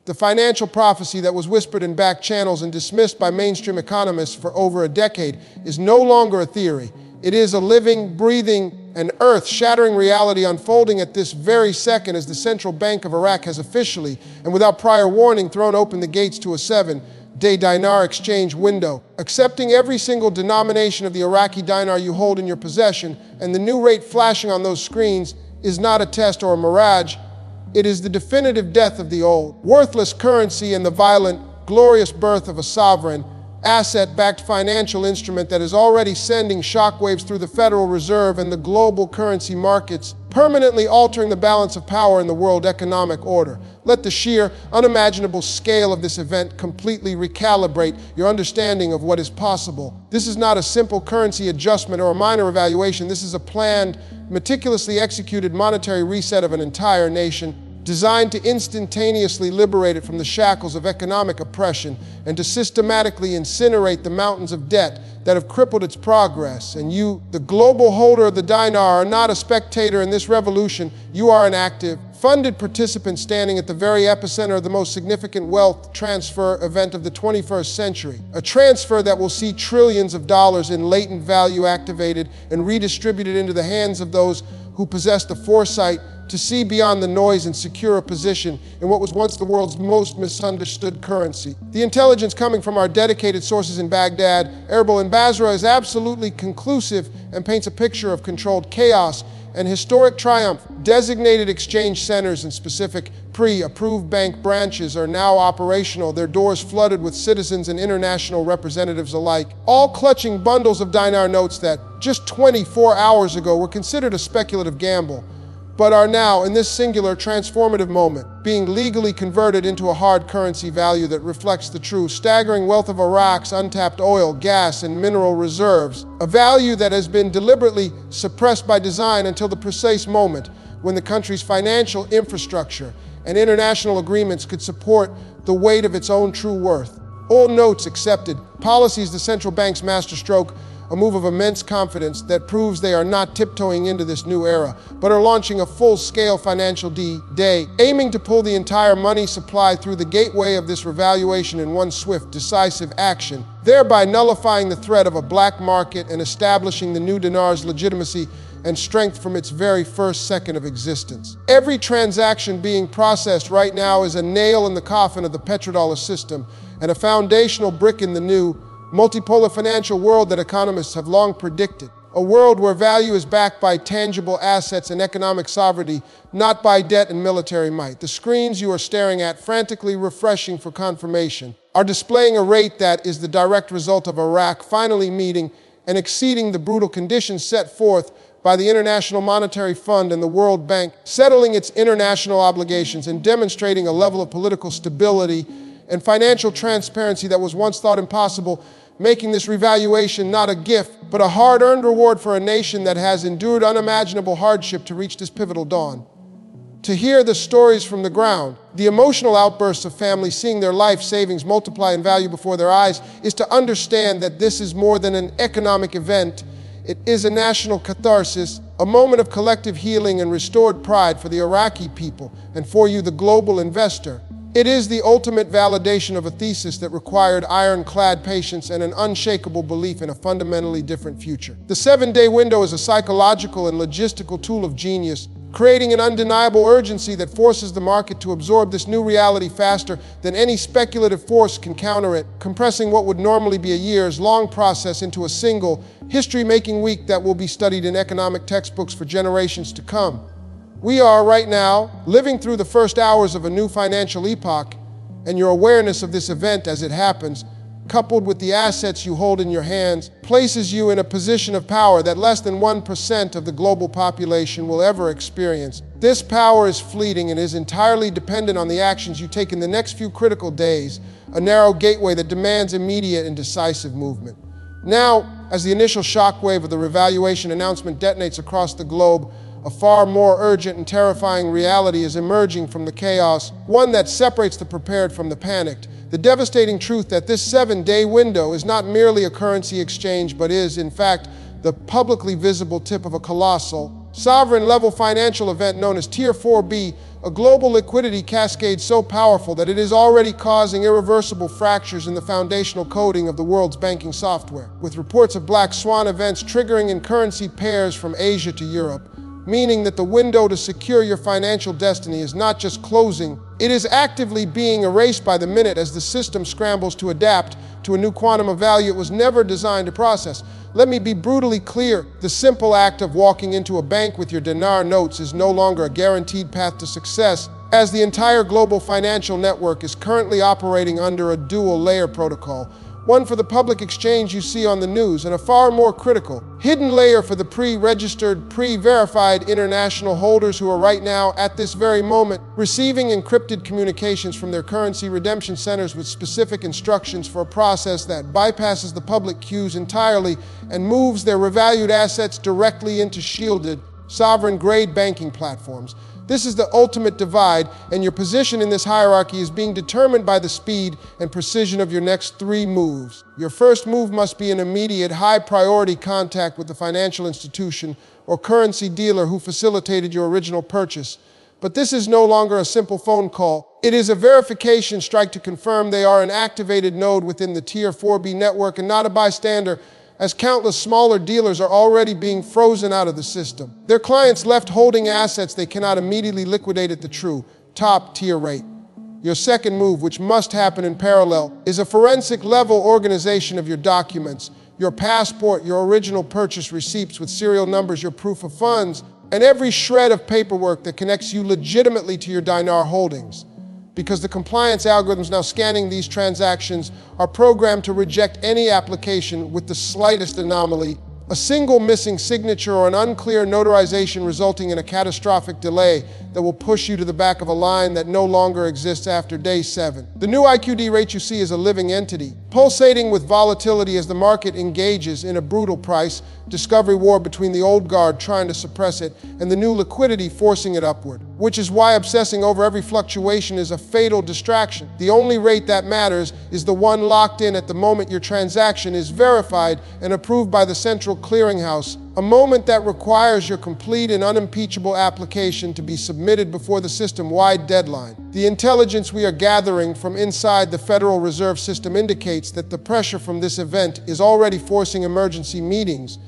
The financial prophecy that was whispered in back channels and dismissed by mainstream economists for over a decade is no longer a theory. It is a living, breathing, and earth-shattering reality unfolding at this very second as the Central Bank of Iraq has officially, and without prior warning, thrown open the gates to a 7-day dinar exchange window. Accepting every single denomination of the Iraqi dinar you hold in your possession and the new rate flashing on those screens is not a test or a mirage. It is the definitive death of the old, worthless currency and the violent, glorious birth of a sovereign, asset-backed financial instrument that is already sending shockwaves through the Federal Reserve and the global currency markets, permanently altering the balance of power in the world economic order. Let the sheer, unimaginable scale of this event completely recalibrate your understanding of what is possible. This is not a simple currency adjustment or a minor evaluation. This is a planned, meticulously executed monetary reset of an entire nation, designed to instantaneously liberate it from the shackles of economic oppression and to systematically incinerate the mountains of debt that have crippled its progress. And you, the global holder of the dinar, are not a spectator in this revolution. You are an active, funded participant standing at the very epicenter of the most significant wealth transfer event of the 21st century. A transfer that will see trillions of dollars in latent value activated and redistributed into the hands of those who possess the foresight to see beyond the noise and secure a position in what was once the world's most misunderstood currency. The intelligence coming from our dedicated sources in Baghdad, Erbil, and Basra is absolutely conclusive and paints a picture of controlled chaos and historic triumph. Designated exchange centers and specific pre-approved bank branches are now operational, their doors flooded with citizens and international representatives alike, all clutching bundles of dinar notes that, just 24 hours ago, were considered a speculative gamble, but are now, in this singular transformative moment, being legally converted into a hard currency value that reflects the true, staggering wealth of Iraq's untapped oil, gas, and mineral reserves, a value that has been deliberately suppressed by design until the precise moment when the country's financial infrastructure and international agreements could support the weight of its own true worth. Old notes accepted, policies the central bank's masterstroke, a move of immense confidence that proves they are not tiptoeing into this new era, but are launching a full-scale financial D-Day, aiming to pull the entire money supply through the gateway of this revaluation in one swift, decisive action, thereby nullifying the threat of a black market and establishing the new dinar's legitimacy and strength from its very first second of existence. Every transaction being processed right now is a nail in the coffin of the petrodollar system and a foundational brick in the new, multipolar financial world that economists have long predicted. A world where value is backed by tangible assets and economic sovereignty, not by debt and military might. The screens you are staring at, frantically refreshing for confirmation, are displaying a rate that is the direct result of Iraq finally meeting and exceeding the brutal conditions set forth by the International Monetary Fund and the World Bank, settling its international obligations and demonstrating a level of political stability and financial transparency that was once thought impossible, making this revaluation not a gift, but a hard-earned reward for a nation that has endured unimaginable hardship to reach this pivotal dawn. To hear the stories from the ground, the emotional outbursts of families seeing their life savings multiply in value before their eyes, is to understand that this is more than an economic event. It is a national catharsis, a moment of collective healing and restored pride for the Iraqi people and for you, the global investor. It is the ultimate validation of a thesis that required ironclad patience and an unshakable belief in a fundamentally different future. The 7-day window is a psychological and logistical tool of genius, creating an undeniable urgency that forces the market to absorb this new reality faster than any speculative force can counter it, compressing what would normally be a years-long process into a single, history-making week that will be studied in economic textbooks for generations to come. We are, right now, living through the first hours of a new financial epoch, and your awareness of this event as it happens, coupled with the assets you hold in your hands, places you in a position of power that less than 1% of the global population will ever experience. This power is fleeting and is entirely dependent on the actions you take in the next few critical days, a narrow gateway that demands immediate and decisive movement. Now, as the initial shockwave of the revaluation announcement detonates across the globe, a far more urgent and terrifying reality is emerging from the chaos, one that separates the prepared from the panicked. The devastating truth that this 7-day window is not merely a currency exchange, but is, in fact, the publicly visible tip of a colossal, sovereign-level financial event known as Tier 4B, a global liquidity cascade so powerful that it is already causing irreversible fractures in the foundational coding of the world's banking software, with reports of black swan events triggering in currency pairs from Asia to Europe, meaning that the window to secure your financial destiny is not just closing, it is actively being erased by the minute as the system scrambles to adapt to a new quantum of value it was never designed to process. Let me be brutally clear, the simple act of walking into a bank with your dinar notes is no longer a guaranteed path to success, as the entire global financial network is currently operating under a dual-layer protocol. One for the public exchange you see on the news, and a far more critical, hidden layer for the pre-registered, pre-verified international holders who are right now, at this very moment, receiving encrypted communications from their currency redemption centers with specific instructions for a process that bypasses the public queues entirely and moves their revalued assets directly into shielded, sovereign-grade banking platforms. This is the ultimate divide, and your position in this hierarchy is being determined by the speed and precision of your next 3 moves. Your first move must be an immediate, high-priority contact with the financial institution or currency dealer who facilitated your original purchase. But this is no longer a simple phone call. It is a verification strike to confirm they are an activated node within the Tier 4B network and not a bystander, as countless smaller dealers are already being frozen out of the system. Their clients left holding assets they cannot immediately liquidate at the true top-tier rate. Your second move, which must happen in parallel, is a forensic-level organization of your documents, your passport, your original purchase receipts with serial numbers, your proof of funds, and every shred of paperwork that connects you legitimately to your dinar holdings. Because the compliance algorithms now scanning these transactions are programmed to reject any application with the slightest anomaly, a single missing signature or an unclear notarization resulting in a catastrophic delay that will push you to the back of a line that no longer exists after day 7. The new IQD rate you see is a living entity, pulsating with volatility as the market engages in a brutal price discovery war between the old guard trying to suppress it and the new liquidity forcing it upward, which is why obsessing over every fluctuation is a fatal distraction. The only rate that matters is the one locked in at the moment your transaction is verified and approved by the central clearinghouse, a moment that requires your complete and unimpeachable application to be submitted before the system-wide deadline. The intelligence we are gathering from inside the Federal Reserve System indicates that the pressure from this event is already forcing emergency meetings,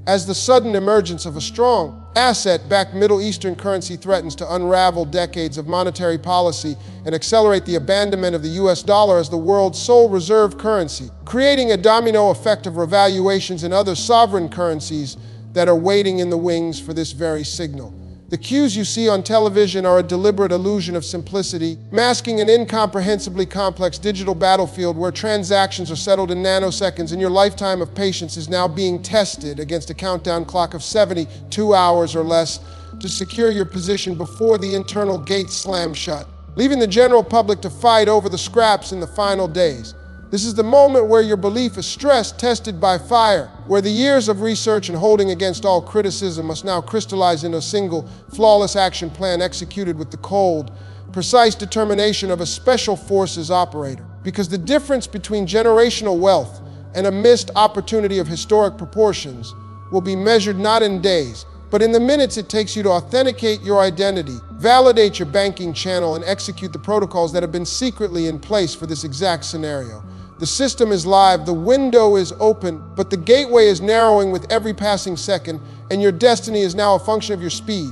as the sudden emergence of a strong, asset-backed Middle Eastern currency threatens to unravel decades of monetary policy and accelerate the abandonment of the US dollar as the world's sole reserve currency, creating a domino effect of revaluations in other sovereign currencies that are waiting in the wings for this very signal. The cues you see on television are a deliberate illusion of simplicity, masking an incomprehensibly complex digital battlefield where transactions are settled in nanoseconds and your lifetime of patience is now being tested against a countdown clock of 72 hours or less to secure your position before the internal gates slam shut, leaving the general public to fight over the scraps in the final days. This is the moment where your belief is stress-tested by fire, where the years of research and holding against all criticism must now crystallize into a single, flawless action plan executed with the cold, precise determination of a special forces operator. Because the difference between generational wealth and a missed opportunity of historic proportions will be measured not in days, but in the minutes it takes you to authenticate your identity, validate your banking channel, and execute the protocols that have been secretly in place for this exact scenario. The system is live, the window is open, but the gateway is narrowing with every passing second, and your destiny is now a function of your speed.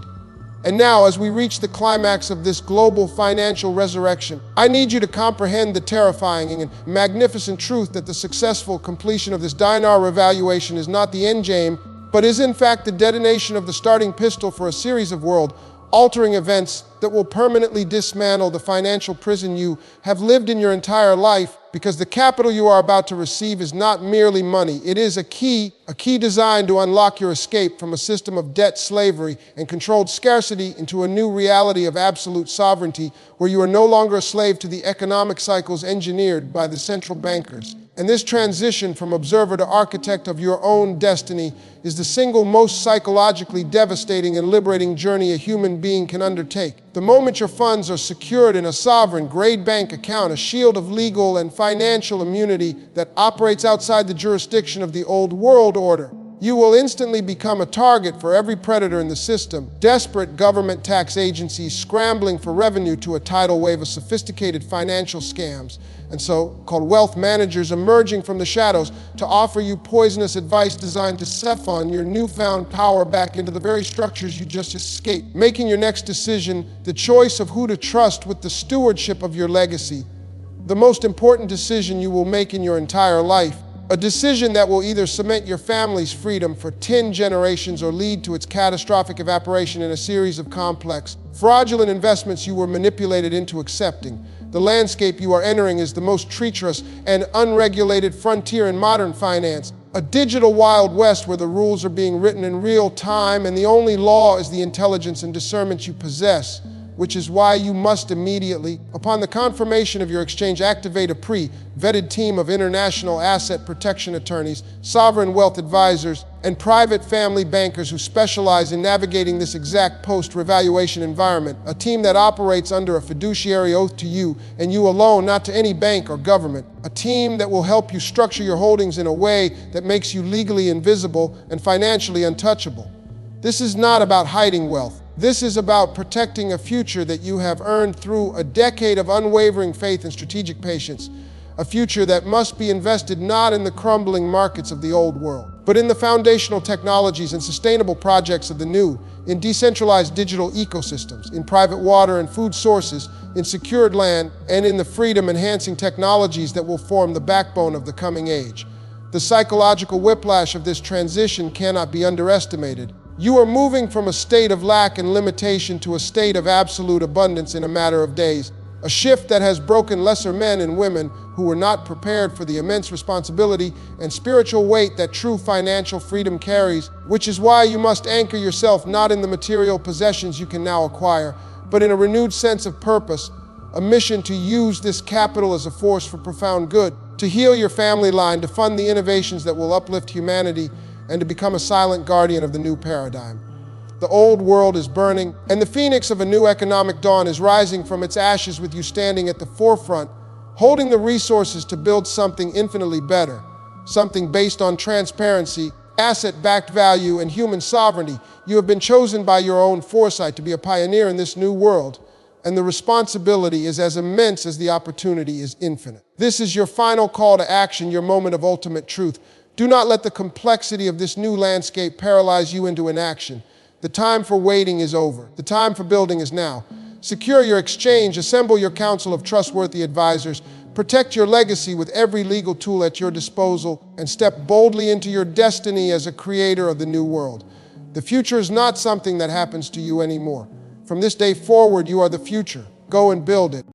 And now, as we reach the climax of this global financial resurrection, I need you to comprehend the terrifying and magnificent truth that the successful completion of this dinar revaluation is not the end game, but is in fact the detonation of the starting pistol for a series of world-altering events that will permanently dismantle the financial prison you have lived in your entire life, because the capital you are about to receive is not merely money. It is a key designed to unlock your escape from a system of debt slavery and controlled scarcity into a new reality of absolute sovereignty, where you are no longer a slave to the economic cycles engineered by the central bankers. And this transition from observer to architect of your own destiny is the single most psychologically devastating and liberating journey a human being can undertake. The moment your funds are secured in a sovereign-grade bank account, a shield of legal and financial immunity that operates outside the jurisdiction of the old world order, You will instantly become a target for every predator in the system, desperate government tax agencies scrambling for revenue to a tidal wave of sophisticated financial scams, and so-called wealth managers emerging from the shadows to offer you poisonous advice designed to siphon your newfound power back into the very structures you just escaped, making your next decision the choice of who to trust with the stewardship of your legacy, the most important decision you will make in your entire life. A decision that will either cement your family's freedom for 10 generations or lead to its catastrophic evaporation in a series of complex, fraudulent investments you were manipulated into accepting. The landscape you are entering is the most treacherous and unregulated frontier in modern finance, a digital Wild West where the rules are being written in real time and the only law is the intelligence and discernment you possess, which is why you must immediately, upon the confirmation of your exchange, activate a pre-vetted team of international asset protection attorneys, sovereign wealth advisors, and private family bankers who specialize in navigating this exact post-revaluation environment, a team that operates under a fiduciary oath to you and you alone, not to any bank or government, a team that will help you structure your holdings in a way that makes you legally invisible and financially untouchable. This is not about hiding wealth. This is about protecting a future that you have earned through a decade of unwavering faith and strategic patience, a future that must be invested not in the crumbling markets of the old world, but in the foundational technologies and sustainable projects of the new, in decentralized digital ecosystems, in private water and food sources, in secured land, and in the freedom-enhancing technologies that will form the backbone of the coming age. The psychological whiplash of this transition cannot be underestimated. You are moving from a state of lack and limitation to a state of absolute abundance in a matter of days, a shift that has broken lesser men and women who were not prepared for the immense responsibility and spiritual weight that true financial freedom carries, which is why you must anchor yourself not in the material possessions you can now acquire, but in a renewed sense of purpose, a mission to use this capital as a force for profound good, to heal your family line, to fund the innovations that will uplift humanity, and to become a silent guardian of the new paradigm. The old world is burning, and the phoenix of a new economic dawn is rising from its ashes with you standing at the forefront, holding the resources to build something infinitely better, something based on transparency, asset-backed value, and human sovereignty. You have been chosen by your own foresight to be a pioneer in this new world, and the responsibility is as immense as the opportunity is infinite. This is your final call to action, your moment of ultimate truth. Do not let the complexity of this new landscape paralyze you into inaction. The time for waiting is over. The time for building is now. Secure your exchange, assemble your council of trustworthy advisors, protect your legacy with every legal tool at your disposal, and step boldly into your destiny as a creator of the new world. The future is not something that happens to you anymore. From this day forward, you are the future. Go and build it.